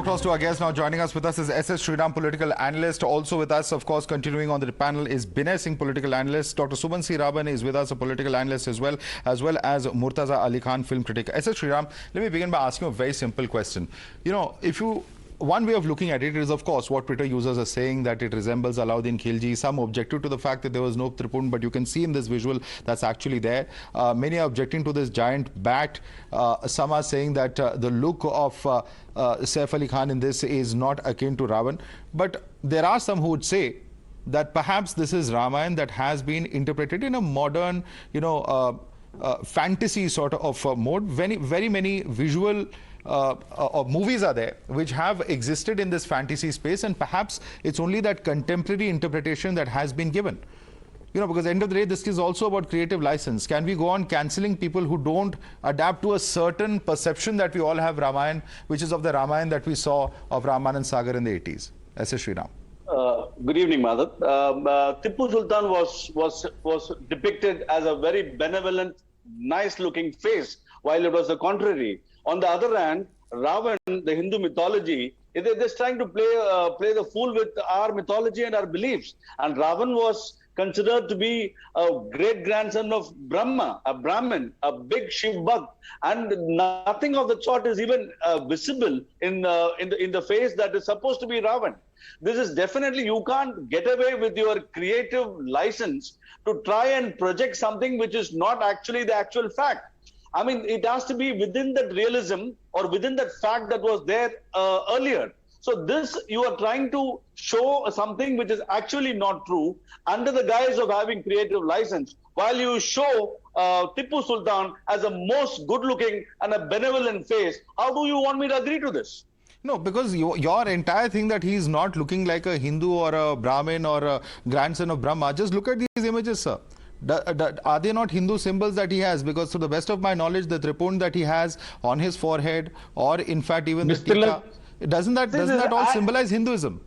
across to our guest. Now joining us with us is S.S. Sriram, political analyst. Also with us, of course, continuing on the panel is Binay Singh, political analyst. Dr. Suman C. Raban is with us, a political analyst as well as Murtaza Ali Khan, film critic. S.S. Sriram, let me begin by asking you a very simple question. You know, one way of looking at it is, of course, what Twitter users are saying, that it resembles Alauddin Khilji. Some objective to the fact that there was no Tripun, but you can see in this visual that's actually there. Many are objecting to this giant bat. Some are saying that the look of Saif Ali Khan in this is not akin to Ravan. But there are some who would say that perhaps this is Ramayana that has been interpreted in a modern, fantasy sort of mode. Very many visual movies are there which have existed in this fantasy space, and perhaps it's only that contemporary interpretation that has been given. You know, because at the end of the day, this is also about creative license. Can we go on cancelling people who don't adapt to a certain perception that we all have Ramayana, which is of the Ramayana that we saw of Raman and Sagar in the 80s? S.S. Sriram. Good evening, Madhav. Tipu Sultan was depicted as a very benevolent, nice-looking face, while it was the contrary. On the other hand, Ravan, the Hindu mythology, they're just trying to play the fool with our mythology and our beliefs. And Ravan was considered to be a great-grandson of Brahma, a Brahmin, a big Shiv Bhakt, and nothing of the sort is even visible in the face that is supposed to be Ravan. This is definitely, you can't get away with your creative license to try and project something which is not actually the actual fact. I mean, it has to be within that realism or within that fact that was there earlier. So this, you are trying to show something which is actually not true under the guise of having creative license, while you show Tipu Sultan as a most good-looking and a benevolent face. How do you want me to agree to this? No, because your entire thing that he's not looking like a Hindu or a Brahmin or a grandson of Brahma. Just look at these images, sir. Are they not Hindu symbols that he has? Because to the best of my knowledge, the tripun that he has on his forehead, or in fact even the tika, doesn't that all symbolize Hinduism?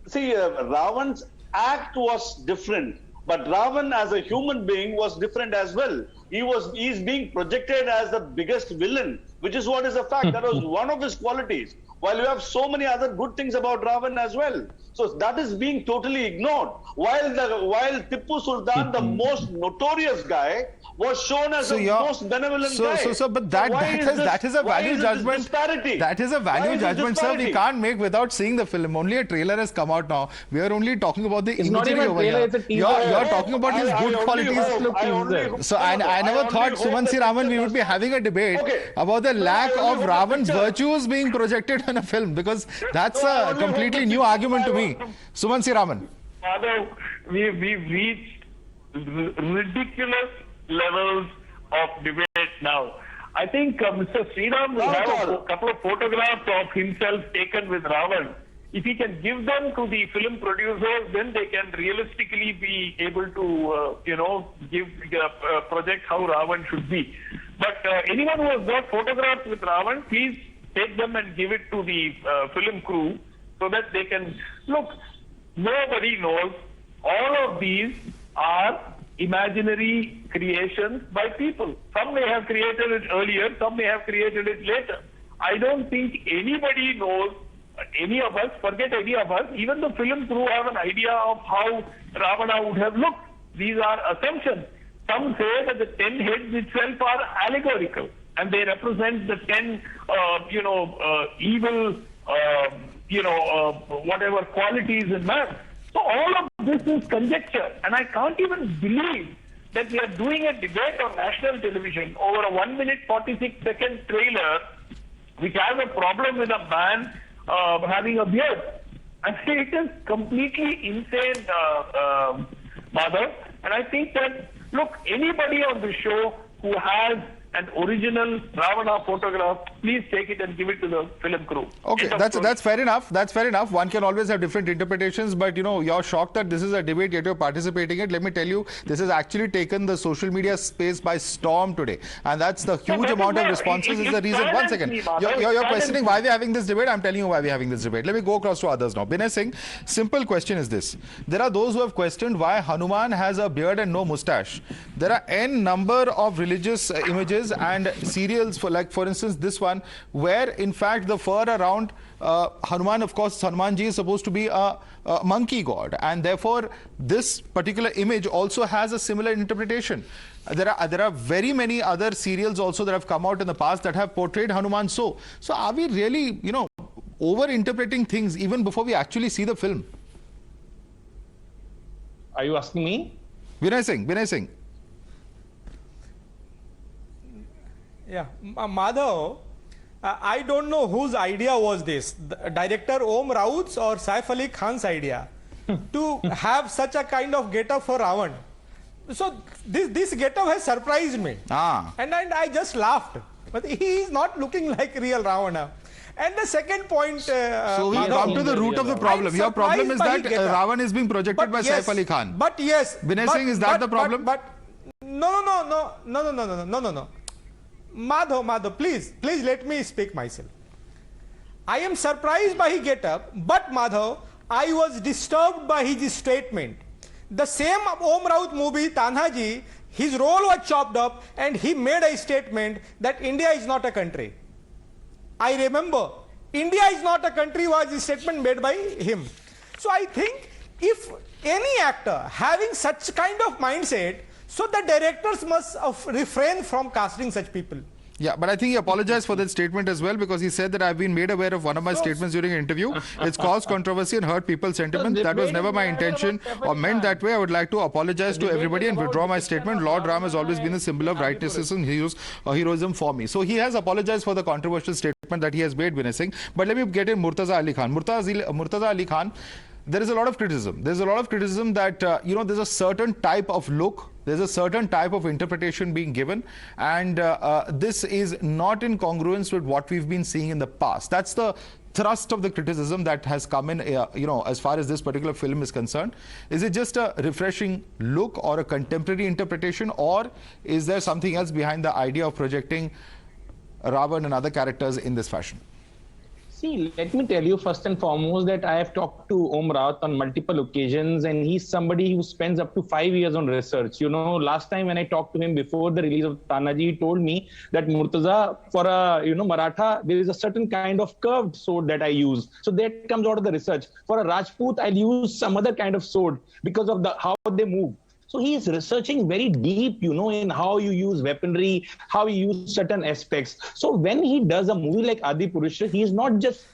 See, Ravan's act was different, but Ravan as a human being was different as well. He's being projected as the biggest villain, which is what is a fact. That was one of his qualities. While you have so many other good things about Ravan as well. So that is being totally ignored. While Tipu Sultan, the most notorious guy, was shown as the most benevolent guy. But that is a value judgment. That is a value judgment, sir. We can't make without seeing the film. Only a trailer has come out now. We are only talking about the imagery over here. You're talking about his good qualities. So I never thought, Suman C. Raman, we would be having a debate about the lack of Ravan's virtues being projected in a film, because that's a completely new argument to me. Suman C. Raman. Father, we've reached ridiculous levels of debate now. I think Mr. Sriram will have a couple of photographs of himself taken with Ravan. If he can give them to the film producers, then they can realistically be able to, project how Ravan should be. But anyone who has got photographs with Ravan, please take them and give it to the film crew so that they can look. Nobody knows. All of these are imaginary creations by people. Some may have created it earlier, some may have created it later. I don't think anybody knows, any of us, forget any of us, even the film crew have an idea of how Ravana would have looked. These are assumptions. Some say that the 10 heads itself are allegorical and they represent the 10, evil, whatever qualities in man. So all of this is conjecture, and I can't even believe that we are doing a debate on national television over a 1 minute 46-second trailer which has a problem with a man having a beard. I say it is completely insane, Madhav. And I think that, look, anybody on the show who has an original Ravana photograph, please take it and give it to the film crew. Okay, that's fair enough. That's fair enough. One can always have different interpretations, but you're shocked that this is a debate yet you're participating in it. Let me tell you, this has actually taken the social media space by storm today, and that's the huge amount of responses is the reason. One second, you're questioning why we're having this debate. I'm telling you why we're having this debate. Let me go across to others now. Binay Singh, simple question is this: there are those who have questioned why Hanuman has a beard and no mustache. There are n number of religious images images and serials, for instance this one, where in fact the fur around Hanuman, of course Hanumanji is supposed to be a monkey god, and therefore this particular image also has a similar interpretation. There are very many other serials also that have come out in the past that have portrayed Hanuman so. So are we really, over-interpreting things even before we actually see the film? Are you asking me? Vinay Singh. Yeah, Madhav, I don't know whose idea was this, the director Om Raut's or Saif Ali Khan's idea to have such a kind of get-up for Ravan. So this get-up has surprised me. And I just laughed. But he is not looking like real Ravana. And the second point... so we come to the root of the problem. Your problem is that Ravan is being projected by Saif Ali Khan. But yes... Vinay Singh, is that the problem? No. Madhav, please let me speak myself. I am surprised by his get-up, but Madhav, I was disturbed by his statement. The same Om Raut movie, Tanhaji, his role was chopped up and he made a statement that India is not a country. I remember, India is not a country was a statement made by him. So I think if any actor having such kind of mindset, so the directors must refrain from casting such people. Yeah, but I think he apologized for that statement as well, because he said that I've been made aware of one of my statements during an interview. It's caused controversy and hurt people's sentiment. That was never my intention or meant that way. I would like to apologize to everybody and withdraw my statement. Lord Ram has always been a symbol of righteousness and heroism for me. So he has apologized for the controversial statement that he has made, Vinay Singh. But let me get in Murtaza Ali Khan. Murtaza Ali Khan, there is a lot of criticism. There's a lot of criticism that, there's a certain type of look, there's a certain type of interpretation being given, and this is not in congruence with what we've been seeing in the past. That's the thrust of the criticism that has come in, as far as this particular film is concerned. Is it just a refreshing look or a contemporary interpretation, or is there something else behind the idea of projecting Ravan and other characters in this fashion? See, let me tell you first and foremost that I have talked to Om Raut on multiple occasions, and he's somebody who spends up to 5 years on research. Last time when I talked to him before the release of Tanaji, he told me that Murtaza, for a Maratha, there is a certain kind of curved sword that I use. So that comes out of the research. For a Rajput, I'll use some other kind of sword because of how they move. So he is researching very deep, in how you use weaponry, how you use certain aspects. So when he does a movie like Adipurush, he is not just,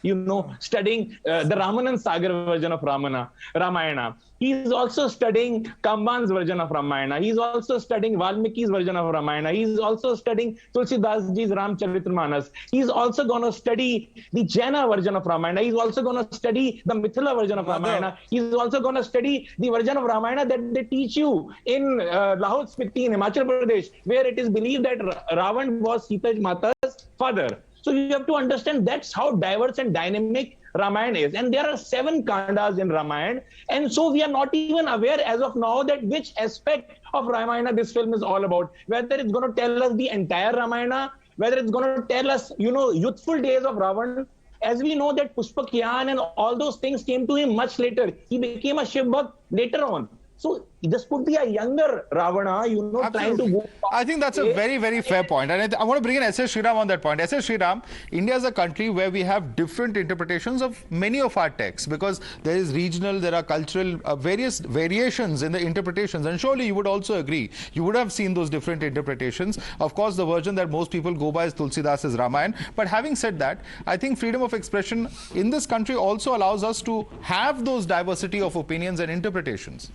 studying the Ramanan Sagar version of Ramayana. He is also studying Kamban's version of Ramayana. He is also studying Valmiki's version of Ramayana. He is also studying Tulsidas Ji's Ramcharitramanas. He is also going to study the Jaina version of Ramayana. He is also going to study the Mithila version of Ramayana. He is also going to study the version of Ramayana that they teach you in Lahore Spiti in Himachal Pradesh, where it is believed that Ravan was Sita Mata's father. So you have to understand that's how diverse and dynamic Ramayana is. And there are 7 kandas in Ramayana. And so we are not even aware as of now that which aspect of Ramayana this film is all about. Whether it's going to tell us the entire Ramayana, whether it's going to tell us, youthful days of Ravan. As we know that Pushpak Yan and all those things came to him much later. He became a Shiv Bhakt later on. So this could be a younger Ravana, trying to go. I think that's a very, very fair point. And I want to bring in S.S. Sriram on that point. S.S. Sriram, India is a country where we have different interpretations of many of our texts, because there is regional, there are cultural, various variations in the interpretations. And surely you would also agree. You would have seen those different interpretations. Of course, the version that most people go by is Tulsidas' Ramayana. But having said that, I think freedom of expression in this country also allows us to have those diversity of opinions and interpretations.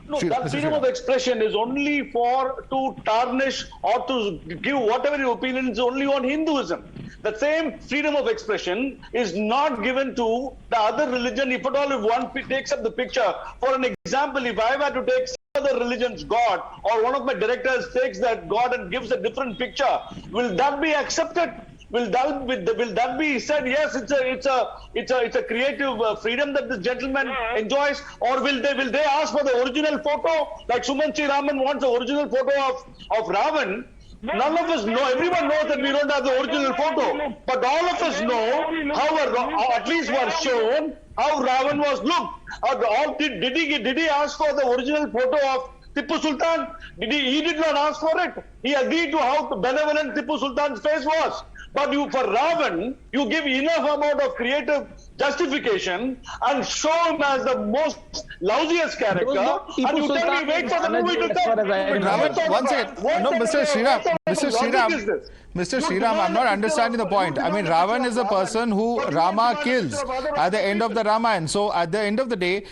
No, that freedom of expression is only to tarnish or to give whatever your opinions only on Hinduism. The same freedom of expression is not given to the other religion. If at all, if one takes up the picture, for an example, if I were to take some other religion's God, or one of my directors takes that God and gives a different picture, will that be accepted? Will that be said? Yes, it's a creative freedom that this gentleman enjoys, or will they ask for the original photo? Like Sumanchi Raman wants the original photo of Ravan. None of us know. Everyone knows that we don't have the original photo, but all of us know how, at least were shown how Ravan was looked. Did he ask for the original photo Tipu Sultan, he did not ask for it. He agreed to how benevolent Tipu Sultan's face was. But for Ravan, you give enough amount of creative justification and show him as the most lousiest character, and you tell me wait for the movie to come. Ravan, one second. No, Mr. Sriram, Mr. Sriram, I'm not understanding the point. I mean, Ravan is a person who Rama kills at the end of the Ramayana. So at the end of the day,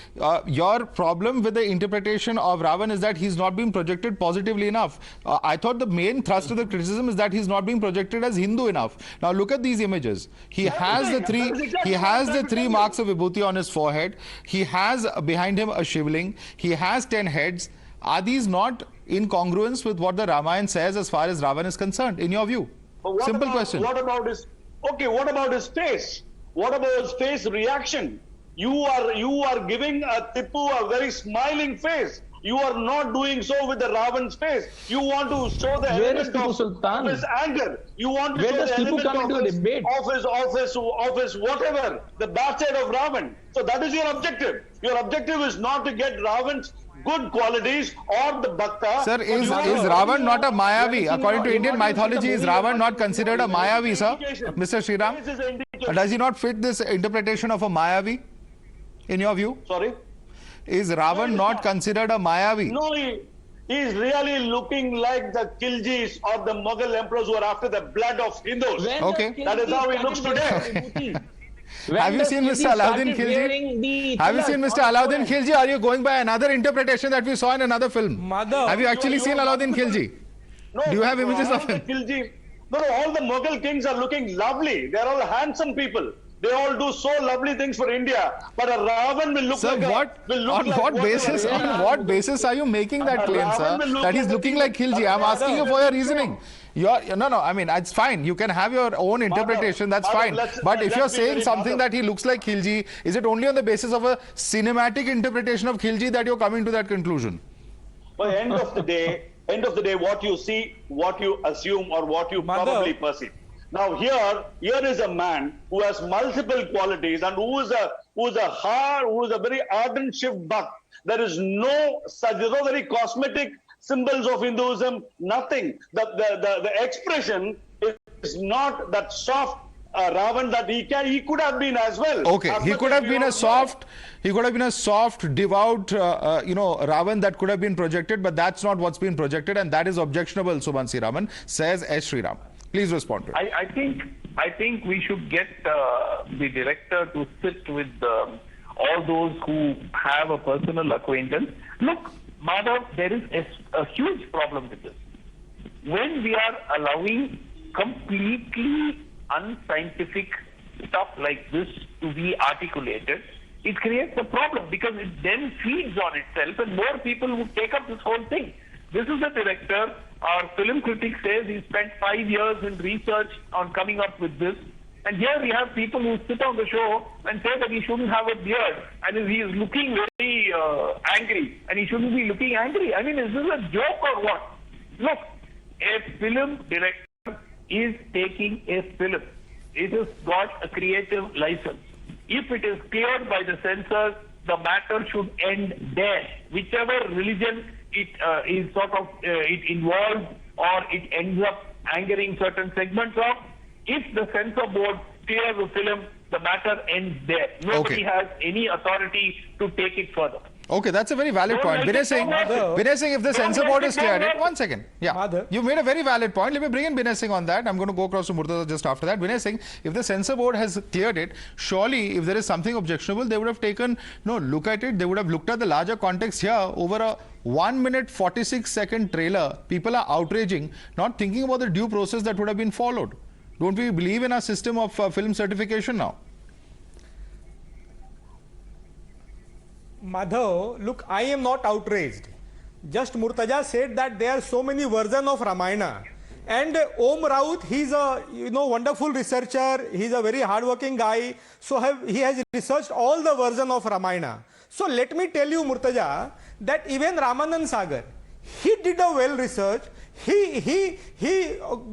your problem with the interpretation of Ravan is that he's not being projected positively enough. I thought the main thrust of the criticism is that he's not being projected as Hindu enough. Now look at these images. He has the three marks of vibhuti on his forehead. He has behind him a shivling. He has 10 heads. Are these not in congruence with what the Ramayana says as far as Ravan is concerned, in your view? Simple question. What about his face? What about his face reaction? You are giving Tipu a very smiling face. You are not doing so with the Ravan's face. You want to show the element of his anger. You want to show the element of his whatever, the bad side of Ravan. So that is your objective. Your objective is not to get Ravan's good qualities or the bhakta. Sir, is Ravan not a Mayavi? According to Indian mythology, is Ravan not considered a Mayavi, sir? Mr. Sriram? Does he not fit this interpretation of a Mayavi, in your view? Sorry? Is Ravan not considered a Mayavi? No, he is really looking like the Khiljis or the Mughal emperors who are after the blood of Hindus. Okay. That is how he looks today. Have you seen Mr. Alauddin Khilji? Have you seen Mr. Alauddin Khilji? Are you going by another interpretation that we saw in another film? Have you actually seen Alauddin Khilji? No. Do you have images of him? No, all the Mughal kings are looking lovely. They are all handsome people. They all do so lovely things for India. But a Ravan will look sir, on what basis are you making that claim, sir? That he's looking like Khilji. I'm asking you for your reasoning. No, I mean, it's fine. You can have your own interpretation. That's fine. But if you're saying something that he looks like Khilji, is it only on the basis of a cinematic interpretation of Khilji that you're coming to that conclusion? By end of the day, what you see, what you assume, or what you probably perceive. Now here is a man who has multiple qualities and who is a very ardent Shiv Bhakt. There is no very cosmetic symbols of Hinduism, nothing. The expression is not that soft Ravan that he could have been as well. Okay, he could have been a soft, devout, Ravan that could have been projected, but that's not what's been projected, and that is objectionable, Subansi Raman, says S. Sriram. Please respond to it. I think we should get the director to sit with all those who have a personal acquaintance. Look, Madhav, there is a huge problem with this. When we are allowing completely unscientific stuff like this to be articulated, it creates a problem because it then feeds on itself and more people would take up this whole thing. This is the director. Our film critic says he spent 5 years in research on coming up with this. And here we have people who sit on the show and say that he shouldn't have a beard and he is looking very angry and he shouldn't be looking angry. I mean, is this a joke or what? Look, a film director is taking a film. It has got a creative license. If it is cleared by the censors, the matter should end there. Whichever religion it is it involves or it ends up angering certain segments of, if the censor board clears the film, the matter ends there. Nobody has any authority to take it further. Okay, that's a very valid point. Binay Singh, if the censor board is cleared it, 1 second. Yeah, you made a very valid point. Let me bring in Binay Singh on that. I'm going to go across to Murtaza just after that. Binay Singh, if the censor board has cleared it, surely if there is something objectionable, they would have taken look at it. They would have looked at the larger context here. Over a 1 minute 46-second trailer, people are outraging, not thinking about the due process that would have been followed. Don't we believe in our system of film certification now? Madhav, look, I am not outraged. Just Murtaza said that there are so many versions of Ramayana. And Om Raut, he's a wonderful researcher. He's a very hardworking guy. So he has researched all the versions of Ramayana. So let me tell you, Murtaza, that even Ramanand Sagar, he did a well research. He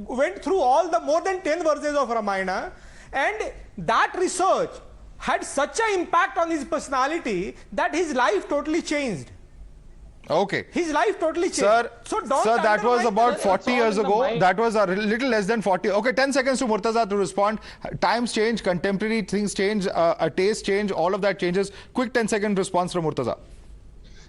went through all the more than 10 verses of Ramayana, and that research had such an impact on his personality that his life totally changed. Okay. His life totally changed. Sir, so don't sir, that was undermine about the- 40 all years in the ago. mind. That was a little less than 40. Okay, 10 seconds to Murtaza to respond. Times change, contemporary things change, a taste change, all of that changes. Quick 10-second response from Murtaza.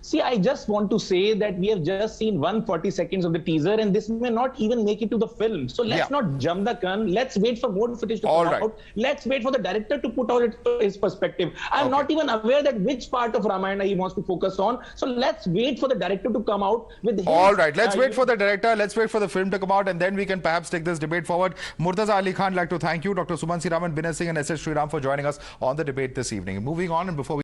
See, I just want to say that we have just seen 140 seconds of the teaser, and this may not even make it to the film. So let's not jump the gun. Let's wait for more footage to come out. Let's wait for the director to put out his perspective. I'm not even aware that which part of Ramayana he wants to focus on. So let's wait for the director to come out with his... All right, let's wait for the director. Let's wait for the film to come out, and then we can perhaps take this debate forward. Murtaza Ali Khan, I'd like to thank you, Dr. Suman C. Raman, Binay Singh, and S.S. Sriram for joining us on the debate this evening. Moving on, and before we